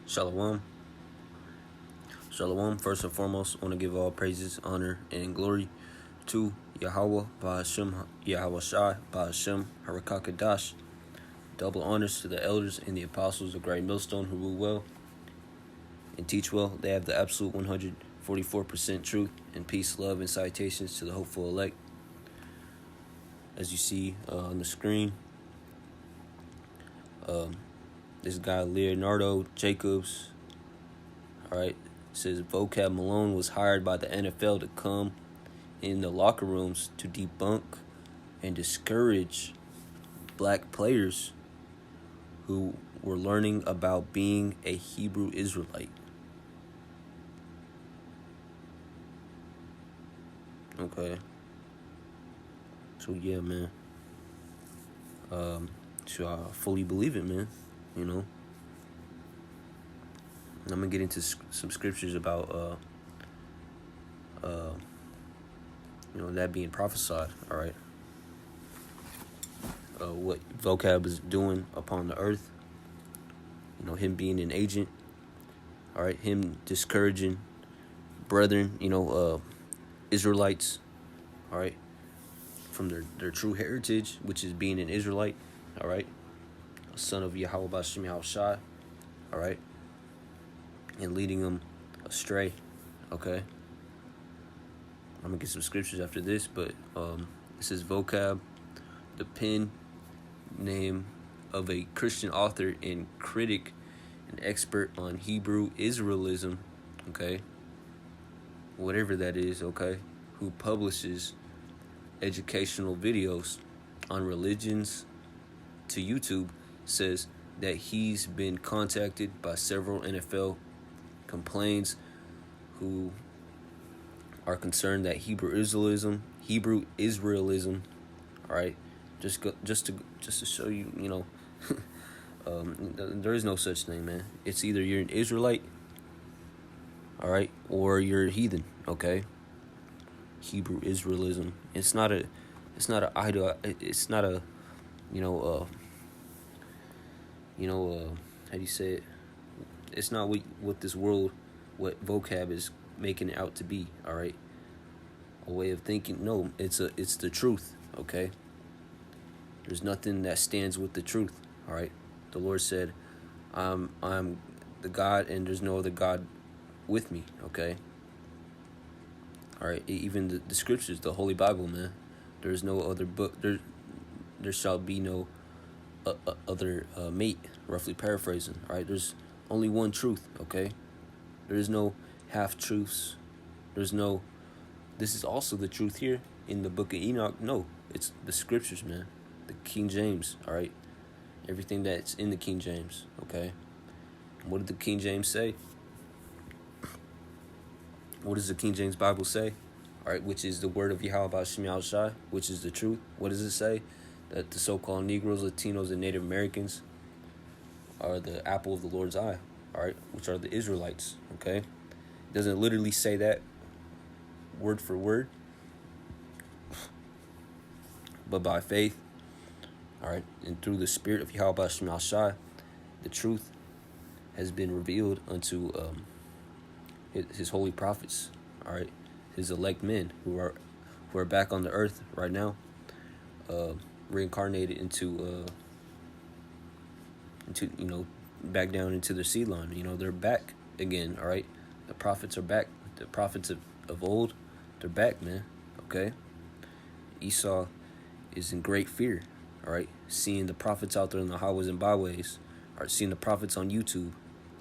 Shalom. Shalom. First and foremost, I want to give all praises, honor, and glory to Yahweh, Ba'ashem, Yahweh Shai, Ba'ashem, Harakakadash. Double honors to the elders and the apostles of Great Millstone who rule well and teach well. They have the absolute 144% truth and peace, love, and citations to the hopeful elect. As you see on the screen, this guy Leonardo Jacobs, all right, says vocab Malone was hired by the NFL to come in the locker rooms to debunk and discourage black players who were learning about being a Hebrew Israelite. Okay. So yeah, man. So I fully believe it, man. You know. I'm gonna get into some scriptures about that being prophesied. All right. What vocab is doing upon the earth. You know, him being an agent. All right, him discouraging brethren. Israelites. All right, from their true heritage, which is being an Israelite. All right, a son of Yahweh Ba'ashem Yahweh Shai. All right, and leading them astray. Okay. I'm gonna get some scriptures after this, but this is vocab, the pen name of a Christian author and critic and expert on Hebrew Israelism, okay, whatever that is, okay, who publishes educational videos on religions to YouTube, says that he's been contacted by several NFL complaints who are concerned that Hebrew Israelism, all right, just to show you, there is no such thing, man. It's either you're an Israelite, all right, or you're a heathen, okay. Hebrew Israelism. It's not a idol. It's not a, how do you say it? It's not what this world, what vocab is making it out to be. All right, a way of thinking. No, it's the truth. Okay. There's nothing that stands with the truth. All right. The Lord said, I'm the God, and there's no other God with me. Okay. All right. Even the scriptures, the Holy Bible, man. There's no other book. There shall be no other mate. Roughly paraphrasing. All right. There's only one truth. Okay. There is no half truths. There's no. This is also the truth here in the book of Enoch. No, it's the scriptures, man. The King James. All right. Everything that's in the King James. Okay. What did the King James say? What does the King James Bible say? All right, which is the word of Yahweh Ba'ashem Yahweh Shai, which is the truth. What does it say? That the so-called Negroes, Latinos, and Native Americans are the apple of the Lord's eye, all right, which are the Israelites, okay? It doesn't literally say that word for word, but by faith, all right, and through the spirit of Yahweh Ba'ashem Yahweh Shai, the truth has been revealed unto his holy prophets, all right, his elect men who are back on the earth right now, reincarnated into back down into their seed line. They're back again, all right. The prophets are back. The prophets of old, they're back, man. Okay. Esau is in great fear, all right, seeing the prophets out there in the highways and byways, all right, seeing the prophets on YouTube,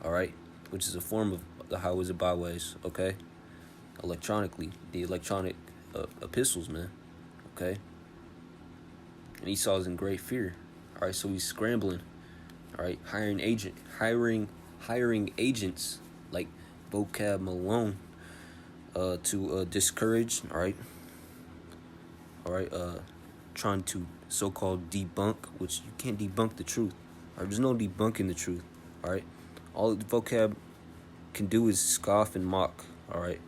all right, which is a form of the highways and byways, okay, electronically, the electronic epistles, man, okay. And Esau's in great fear, all right, so he's scrambling, all right, hiring agents like vocab Malone to discourage, all right, trying to so-called debunk, which you can't debunk the truth. All right, there's no debunking the truth. All right, all the vocab can do is scoff and mock. All right,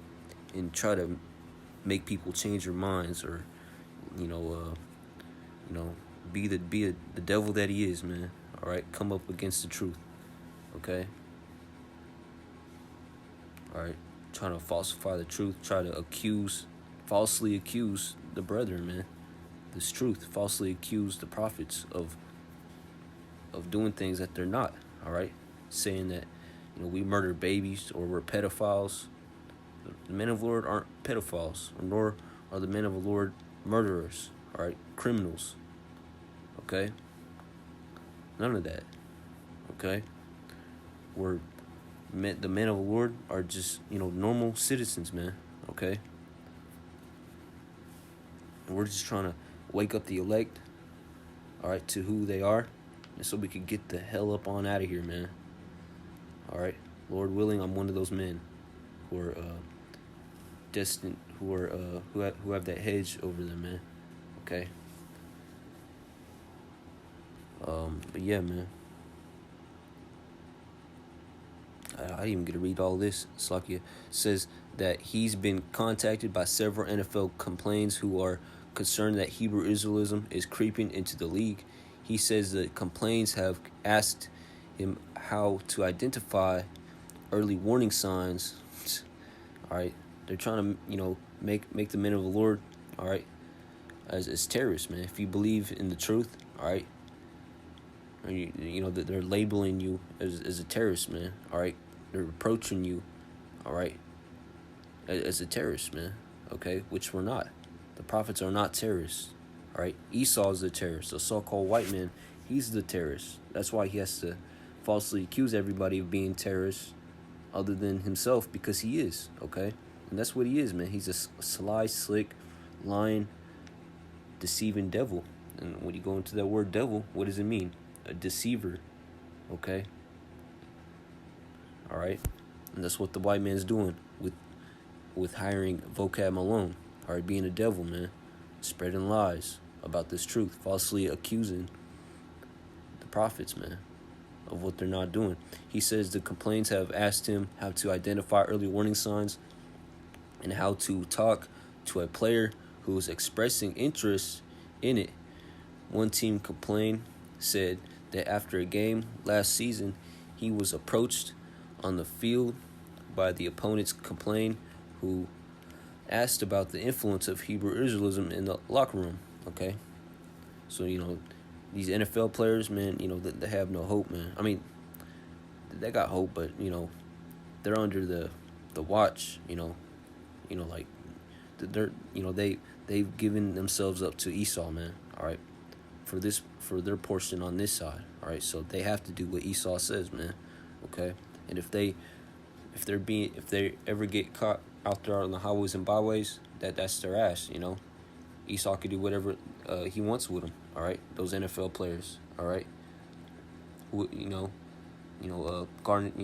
and try to make people change their minds, or be the devil that he is, man. All right, come up against the truth. Okay. All right, trying to falsify the truth, try to falsely accuse the brethren, man. This truth, falsely accuse the prophets of doing things that they're not. All right, saying that we murder babies or we're pedophiles. The men of the Lord aren't pedophiles, nor are the men of the Lord murderers. All right, criminals. Okay, none of that. Okay, the men of the Lord are just normal citizens, man. Okay, and we're just trying to wake up the elect, all right, to who they are, and so we could get the hell up on out of here, man. All right, Lord willing, I'm one of those men who are destined, who have that hedge over them, man. Okay. But yeah, man. I didn't even get to read all this. Slakia says that he's been contacted by several NFL complaints who are concerned that Hebrew Israelism is creeping into the league. He says the complaints have asked him how to identify early warning signs. All right, they're trying to make the men of the Lord, all right, as terrorists, man. If you believe in the truth, all right, or that they're labeling you as a terrorist, man. All right, they're reproaching you, all right, as a terrorist, man. Okay, which we're not. The prophets are not terrorists. All right, Esau is the terrorist. The so-called white man, he's the terrorist. That's why he has to falsely accuse everybody of being terrorists, other than himself, because he is. Okay, and that's what he is, man. He's a sly, slick, lying, deceiving devil. And when you go into that word devil, what does it mean? A deceiver. Okay. All right, and that's what the white man's doing with hiring vocab Malone. All right, being a devil, man, spreading lies about this truth, falsely accusing the prophets, man, of what they're not doing. He says the complaints have asked him how to identify early warning signs and how to talk to a player who is expressing interest in it. One team complained said that after a game last season, he was approached on the field by the opponent's complaint who asked about the influence of Hebrew Israelism in the locker room. Okay, so these NFL players, man, they have no hope, man. I mean, they got hope, but they're under the watch. Like they're they've given themselves up to Esau, man. All right, for their portion on this side. All right, so they have to do what Esau says, man. Okay, and if they ever get caught out there on the highways and byways, that's their ass. Esau could do whatever he wants with them. All right, those NFL players. All right, Garnet.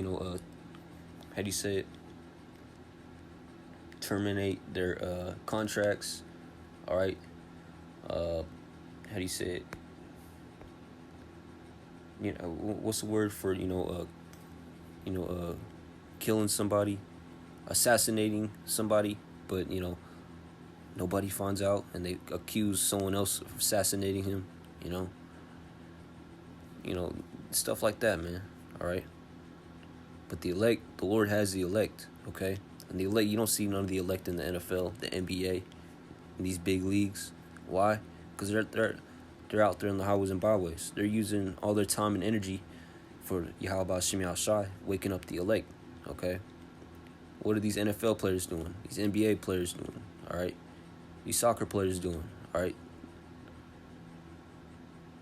How do you say it? Terminate their contracts. All right. How do you say it? What's the word for killing somebody, assassinating somebody, but nobody finds out and they accuse someone else of assassinating him. Stuff like that, man. All right. But the elect, the Lord has the elect. Okay, and the elect, you don't see none of the elect in the NFL, the NBA, in these big leagues. Why? Because they're out there in the highways and byways. They're using all their time and energy for Yahweh Shem Shai, waking up the elect. Okay, what are these NFL players doing? These NBA players doing? All right, these soccer players doing? All right,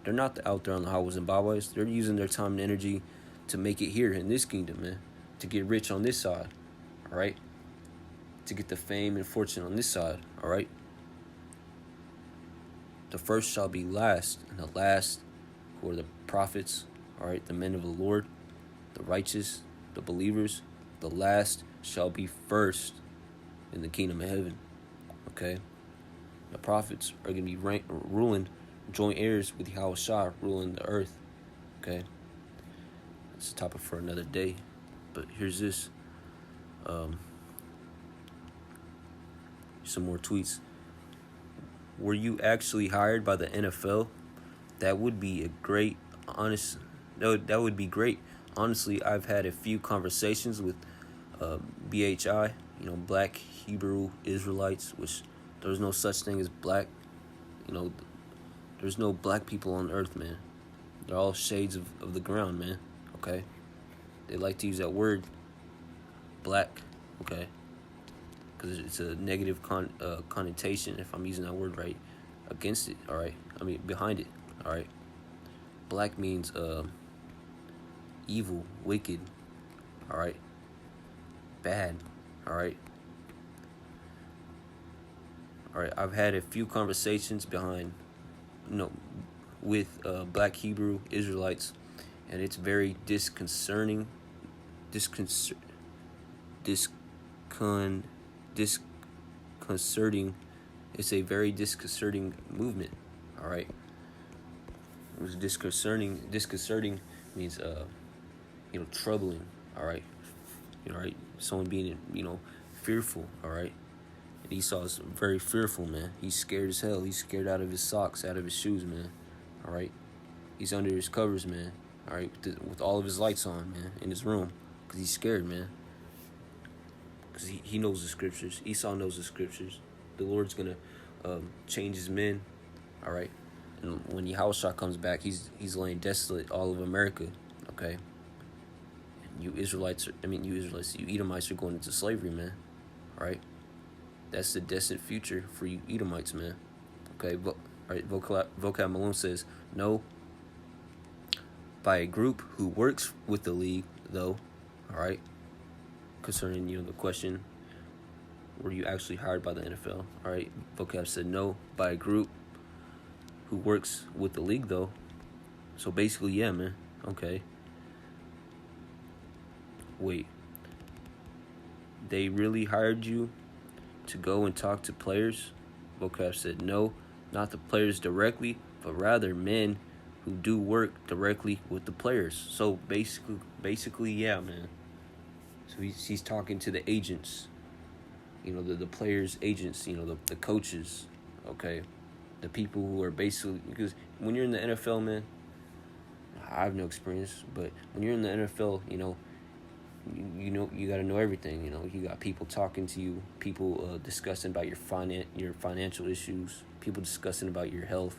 they're not out there on the highways and byways. They're using their time and energy to make it here in this kingdom, man, to get rich on this side. All right, to get the fame and fortune on this side. All right. The first shall be last, and the last, who are the prophets, all right, the men of the Lord, the righteous, the believers, the last shall be first in the kingdom of heaven. Okay? The prophets are going to be ruling, joint heirs with Yahweh Shai, ruling the earth. Okay? That's a topic for another day. But here's this. Some more tweets. Were you actually hired by the NFL? That would be that would be great. Honestly, I've had a few conversations with BHI, Black Hebrew Israelites, which there's no such thing as black. You know, there's no black people on earth, man. They're all shades of the ground, man. Okay? They like to use that word, black, okay? Because it's a negative connotation, if I'm using that word right, against it, all right? I mean, behind it, all right? Black means evil, wicked, all right? Bad, all right? All right, I've had a few conversations with Black Hebrew Israelites, and it's very disconcerting. Disconcerting. It's a very disconcerting movement. All right. It was disconcerting. Disconcerting means troubling. All right. Right. Someone being fearful. All right. And Esau is very fearful, man. He's scared as hell. He's scared out of his socks, out of his shoes, man. All right. He's under his covers, man. All right. With all of his lights on, man, in his room, because he's scared, man. Because he knows the scriptures. Esau knows the scriptures. The Lord's gonna change his men. All right. And when Yahushua comes back, he's laying desolate all of America. Okay. And you Edomites are going into slavery, man. All right. That's the destined future for you Edomites, man. Okay. Vocab Malone says no. By a group who works with the league, though. All right. Concerning the question, were you actually hired by the NFL? All right. Vocab said no. By a group who works with the league, though. So basically, yeah, man. Okay. Wait. They really hired you to go and talk to players? Vocab said no, not the players directly, but rather men who do work directly with the players. So basically, yeah, man. So he's talking to the agents, the players' agents, the coaches, okay? The people who are basically, because when you're in the NFL, man, I have no experience, but when you're in the NFL, you got to know everything. You got people talking to you, people discussing about your financial issues, people discussing about your health,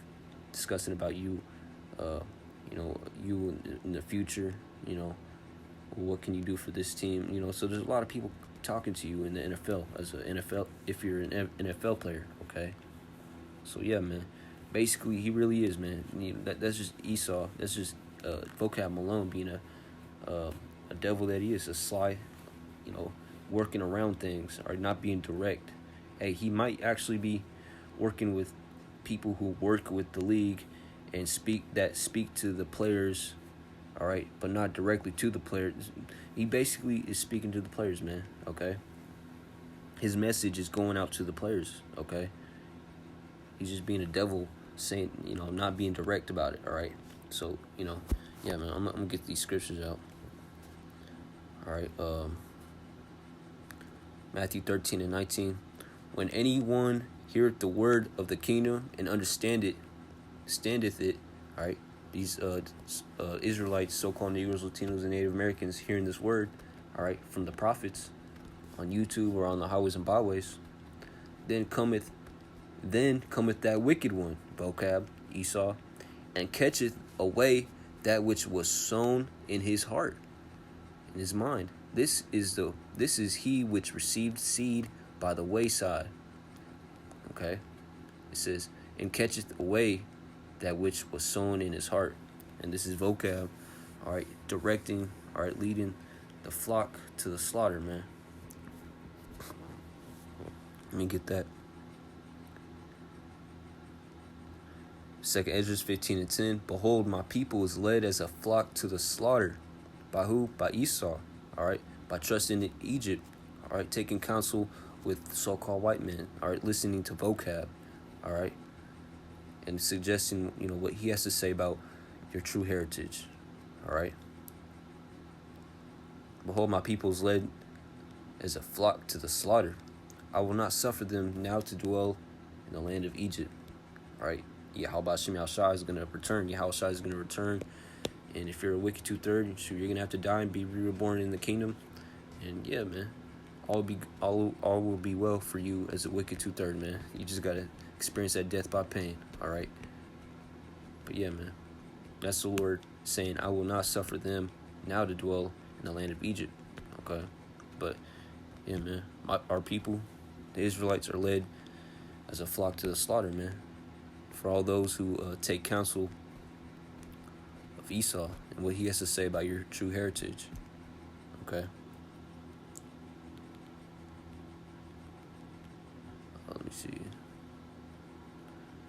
discussing about you, you in the future. What can you do for this team? So there's a lot of people talking to you in the NFL if you're an NFL player, okay? So yeah, man. Basically, he really is, man. That's just Esau. That's just Vocab Malone being a devil that he is, a sly, working around things or not being direct. Hey, he might actually be working with people who work with the league and speak to the players, all right, but not directly to the players. He basically is speaking to the players, man, okay? His message is going out to the players, okay? He's just being a devil, saying, not being direct about it, all right? So, yeah, man, I'm going to get these scriptures out. All right, Matthew 13:19. When anyone heareth the word of the kingdom and standeth it, all right? These Israelites, so-called Negroes, Latinos, and Native Americans hearing this word, all right, from the prophets on YouTube or on the highways and byways, then cometh that wicked one, Vocab, Esau, and catcheth away that which was sown in his heart, in his mind. This is he which received seed by the wayside. Okay? It says, and catcheth away that which was sown in his heart. And this is Vocab, all right, directing, all right, leading the flock to the slaughter, man. Let me get that. 2 Ezra 15:10. Behold, my people is led as a flock to the slaughter. By who? By Esau. All right. By trusting in Egypt. All right. Taking counsel with so-called white men. All right. Listening to Vocab. All right. And suggesting, what he has to say about your true heritage. All right. Behold, my people is led as a flock to the slaughter. I will not suffer them now to dwell in the land of Egypt. All right. Yahweh Shem Yahushua is going to return. Yahushua is going to return. And if you're a wicked 2/3, you're going to have to die and be reborn in the kingdom. And yeah, man, all will be well for you as a wicked 2/3, man. You just gotta experience that death by pain. All right. But yeah, man, that's the Lord saying, I will not suffer them now to dwell in the land of Egypt. Okay. But yeah, man, our people, the Israelites, are led as a flock to the slaughter, man. For all those who take counsel of Esau and what he has to say about your true heritage. Okay. Let me see.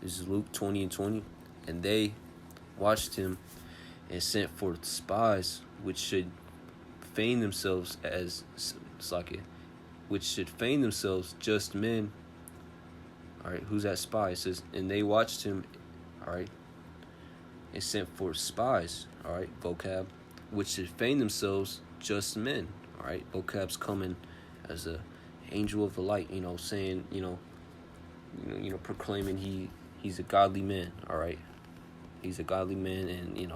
This is Luke 20:20. And they watched him and sent forth spies which should feign themselves as which should feign themselves just men. All right, who's that spy? It says, and they watched him, all right, and sent forth spies, all right, vocab, which should feign themselves just men, all right. Vocab's coming as a angel of the light, saying, proclaiming he's a godly man, all right. He's a godly man, and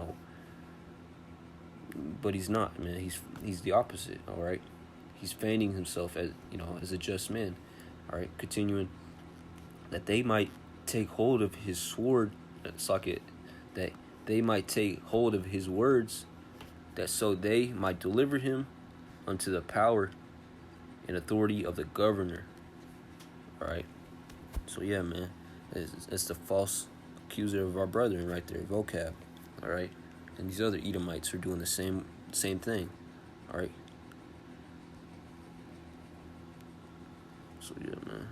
but he's not, man. He's the opposite, all right. He's feigning himself as a just man, all right. Continuing, that they might take hold of his sword, that they might take hold of his words, that so they might deliver him unto the power and authority of the governor. All right. So yeah, man, it's the false accuser of our brethren right there, vocab. All right. And these other Edomites are doing the same thing. All right. So yeah, man,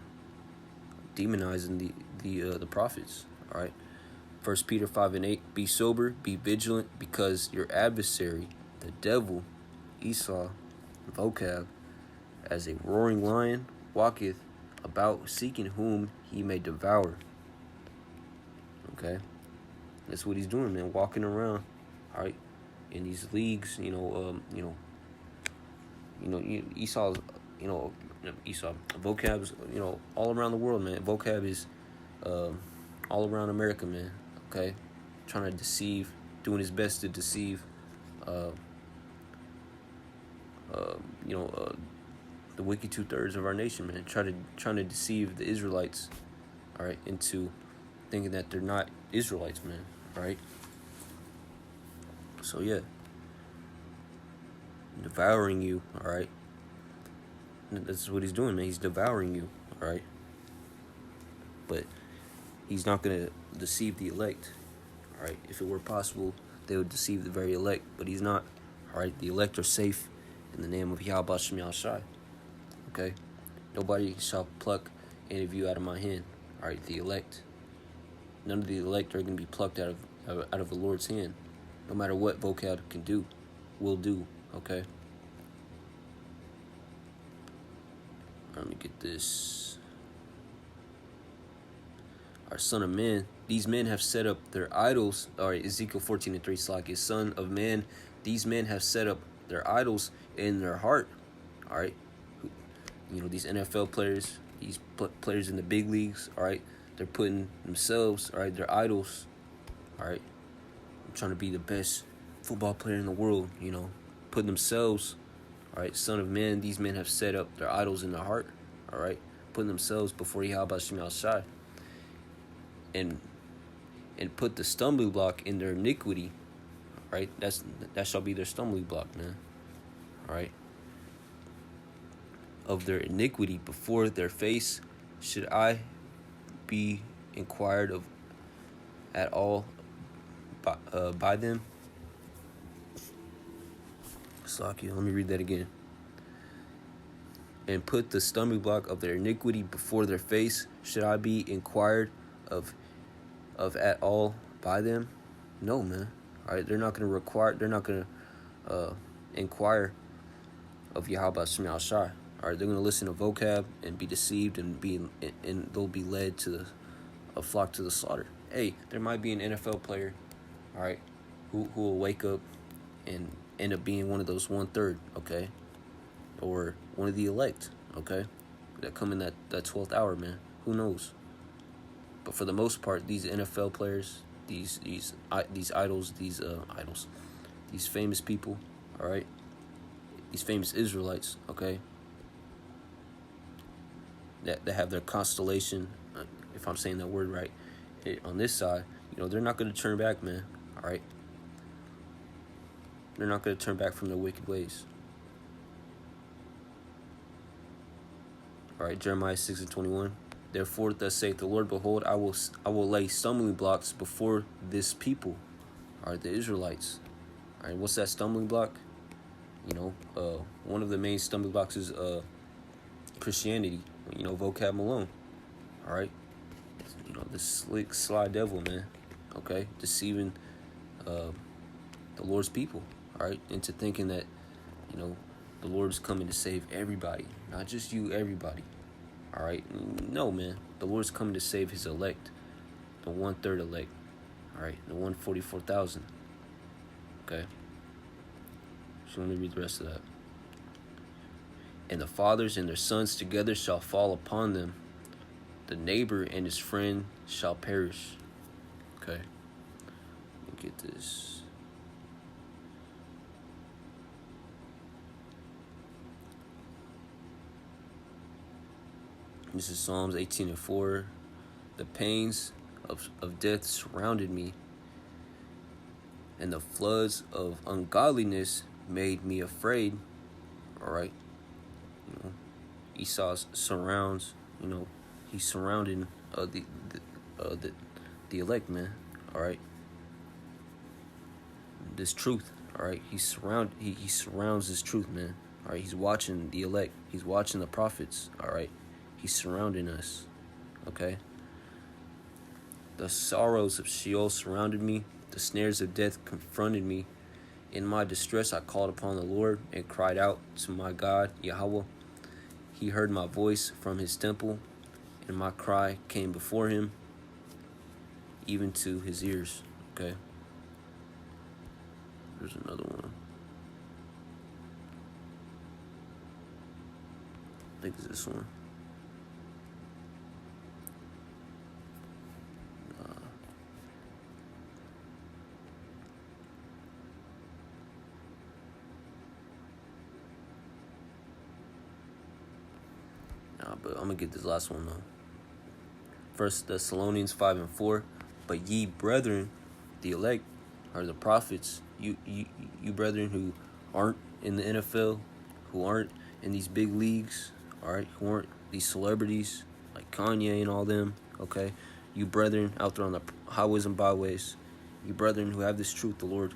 demonizing the prophets. All right. 1 Peter 5:8. Be sober, be vigilant, because your adversary, the devil, Esau, vocab, as a roaring lion, walketh about seeking whom he may devour. Okay, that's what he's doing, man. Walking around, all right, in these leagues. Esau's, Esau, vocab's, all around the world, man. Vocab is, all around America, man. Okay, trying to deceive, doing his best to deceive, the wicked 2/3 of our nation, man. Trying to deceive the Israelites, all right, into thinking that they're not Israelites, man. All right. So yeah, devouring you, all right. That's what he's doing, man. He's devouring you, all right. But he's not gonna deceive the elect, all right. If it were possible, they would deceive the very elect, but he's not. All right, the elect are safe in the name of Yahweh Shem Yahushai. Okay, nobody shall pluck any of you out of my hand. All right, the elect. None of the elect are going to be plucked out of the Lord's hand, no matter what vocab can do, will do. Okay. Let me get this. Our son of man, these men have set up their idols. All right, Ezekiel 14:3. Slack, son of man, these men have set up their idols in their heart. All right. These NFL players, these players in the big leagues, all right, they're putting themselves, all right, their idols, all right. I'm trying to be the best football player in the world, putting themselves, all right, son of man, these men have set up their idols in their heart, all right, putting themselves before Yahweh Shem Yahushai, and put the stumbling block in their iniquity, all right, that shall be their stumbling block, man, all right. Of their iniquity before their face, should I be inquired of at all by them? Slakia, let me read that again. And put the stumbling block of their iniquity before their face, should I be inquired of at all by them? No, man. All right, they're not going to inquire of Yahweh Shem Yahushai. All right, they're going to listen to vocab and be deceived and they'll be led to a flock to the slaughter. Hey, there might be an NFL player, all right, who will wake up and end up being one of those 1/3, okay, or one of the elect, okay, that come in that 12th hour, man. Who knows? But for the most part, these NFL players, these idols, these famous people, all right, these famous Israelites, okay, that have their constellation, if I'm saying that word right, on this side, they're not going to turn back, man. All right, they're not going to turn back from their wicked ways. All right, Jeremiah 6:21. Therefore, thus saith the Lord, behold, I will lay stumbling blocks before this people. All right, the Israelites. All right, what's that stumbling block? One of the main stumbling blocks is Christianity. Vocab Malone. All right, the slick, sly devil, man. Okay, deceiving the Lord's people. All right, into thinking that the Lord is coming to save everybody, not just you, everybody. All right, no, man. The Lord's coming to save His elect, the 1/3 elect. All right, the 144,000. Okay. So let me read the rest of that. And the fathers and their sons together shall fall upon them. The neighbor and his friend shall perish. Okay. Let me get this. This is Psalms 18:4. The pains of death surrounded me, and the floods of ungodliness made me afraid. All right. Esau surrounds, he's surrounding the elect, man. All right. This truth, all right. He surrounds this truth, man. All right. He's watching the elect. He's watching the prophets. All right. He's surrounding us. Okay. The sorrows of Sheol surrounded me. The snares of death confronted me. In my distress, I called upon the Lord and cried out to my God, Yahweh. He heard my voice from His temple, and my cry came before Him, even to His ears. Okay. There's another one. I think it's this one. But I'm gonna get this last one though. 1 Thessalonians 5:4. But ye brethren, the elect, are the prophets. You brethren who aren't in the NFL, who aren't in these big leagues, all right, who aren't these celebrities like Kanye and all them. Okay, you brethren out there on the highways and byways, you brethren who have this truth, the Lord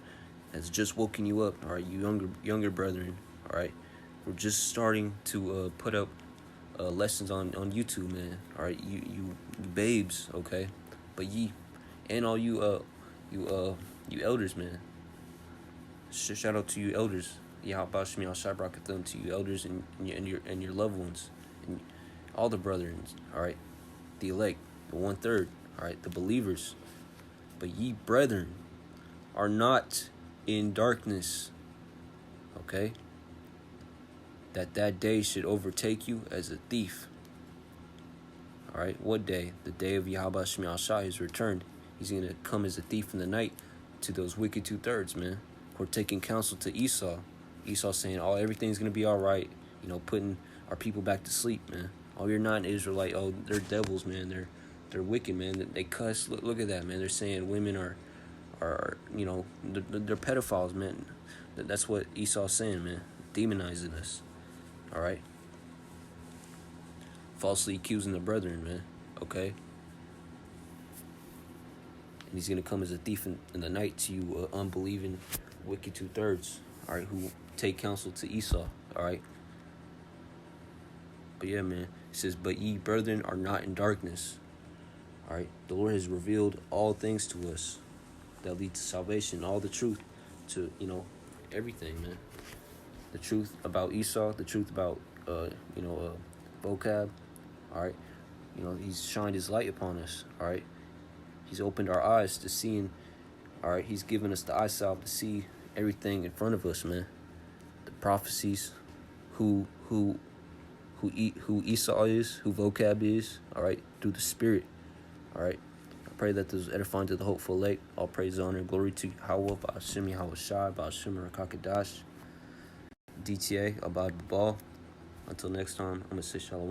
has just woken you up. All right, you younger brethren. All right, we're just starting to put up lessons on YouTube, man. All right, you babes, okay, but ye and all you elders, man. Shout out to you elders. Yahweh Shemi Al-Shabrakathum to you elders and your loved ones and all the brethren. All right, the elect, the 1/3. All right, the believers. But ye brethren are not in darkness. Okay. That day should overtake you as a thief. All right, what day? The day of Yahweh Shemi Al-Shai is returned. He's going to come as a thief in the night to those wicked 2/3, man. Who are taking counsel to Esau. Esau saying, oh, everything's going to be all right. Putting our people back to sleep, man. Oh, you're not an Israelite. Oh, they're devils, man. They're wicked, man. They cuss. Look at that, man. They're saying women are they're pedophiles, man. That's what Esau's saying, man. Demonizing us. All right. Falsely accusing the brethren, man. Okay. And he's going to come as a thief in the night to you unbelieving, wicked 2/3. All right. Who take counsel to Esau. All right. But yeah, man. It says, but ye brethren are not in darkness. All right. The Lord has revealed all things to us that lead to salvation, all the truth to, everything, man. The truth about Esau, the truth about, vocab, all right? He's shined His light upon us, all right? He's opened our eyes to seeing, all right? He's given us the eyesight to see everything in front of us, man. The prophecies, who Esau is, who vocab is, all right? Through the Spirit, all right? I pray that this is edifying to the hopeful elect. All praise, honor, and glory to Yahweh, Ba'ashem Yahweh Shai, Ba'ashem Rakakadash. DTA about the ball. Until next time, I'm going to say shalom.